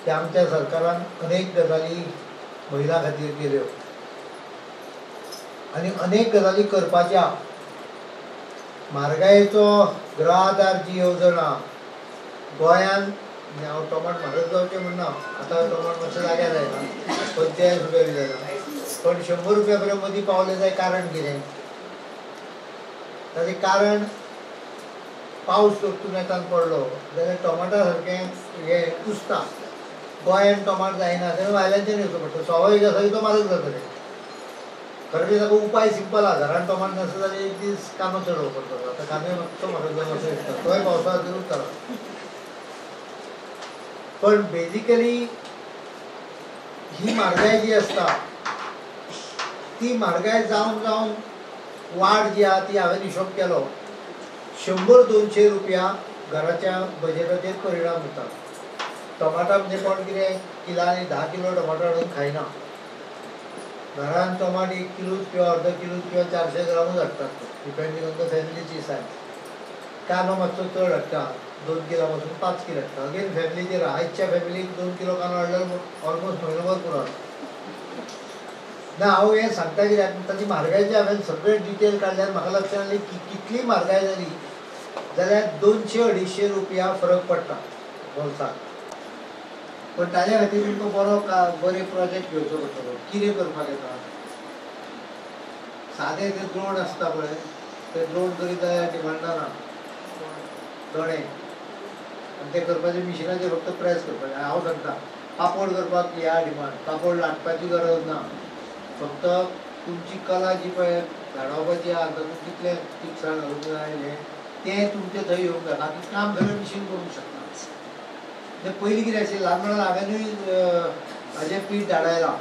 की आमच्या सरकारान अनेक गजाली महिला खातीर केल्यो आनी अनेक गजाली करपाच्या. म्हारगायेचो गृह आधार जी येवजण गोंयांत, हांव टोमाट म्हारग जावचें म्हणना, आतां टोमाट मातशें जाग्यार जायना, 45 रुपया बी जाता, पण 100 रुपया पर्यंत मदीं पावले जाय. कारण कितें? ताजें कारण पावस जर नेटान पडलो जाल्यार टोमाटा सारकें हें कुसता. गोंयांत टोमाट जायना तेन्ना भायल्यानच्यान येवचो पडटा. स्वाभावीक आसा की तो म्हारग जातले. खरें म्हणजे ताका उपाय सिंपल आहा. घरांत टोमाट नासता जाल्यार एक दीस कांदो चडोवप पडटलो. आतां कांदो मातसो म्हारग जावन असो दिसता, तोय पावसा खातीरूच जाला. पण बेजिकली ही म्हारगाय जी आसता ती म्हारगाय जावन जावन वाड जी आहा ती हांवें हिशोब केलो 100-200 रुपया घराच्या बजेटाचेर परिणाम जाता. टोमाटा म्हणजे कोण कितें किलांनी 10 किलो टोमाटो हाडून खायना. घरान टोमाट 1 किलोच किंवा अर्द किलोच किंवा 400 ग्रामूच हाडटात, डिपेंडींग ऑन द फॅमिलीची सायज. कांदो मातसो चड हाडटा, 2 किलो पासून 5 किलो हाडटा. अगेन फॅमिलीचेर आयच्या फॅमिलीक 2 किलो कांदो हाडल्यार ऑलमोस्ट म्हयनोभर पुरो. ना हांव हें सांगता कित्याक ताची म्हारगायची हांवें सगळें डिटेल काडल्यार म्हाका लक्षांत आयलें की कितली म्हारगाय जाली जाल्यार 200-250 रुपया फरक पडटा वर्साक. पण ताज्या खातीर तुमकां बरे प्रोजेक्ट घेवचो पडटलो. कितें करपाक येता? सादें तें ड्रोन आसता पळय, तें ड्रोन करीत जाल्यार डिमांडा ना. दोणे आनी तें करपाचें मिशिनाचेर फक्त प्रेस करपाचें. हांव सांगता पापड करपाक ह्या डिमांड, पापड लाटपाची गरज ना. फक्त तुमची कला जी पळय धाडोवपाची आहा, तातूंत कितलें तिखसाण घालूंक जाय तें तुमचें थंय येवंक जाय. बाकी काम सगळें मिशीन करूंक शकता. पयलीं कितें आशिल्लें, ल्हान म्हणून हांवेंनूय हाजें पीठ धाडायलां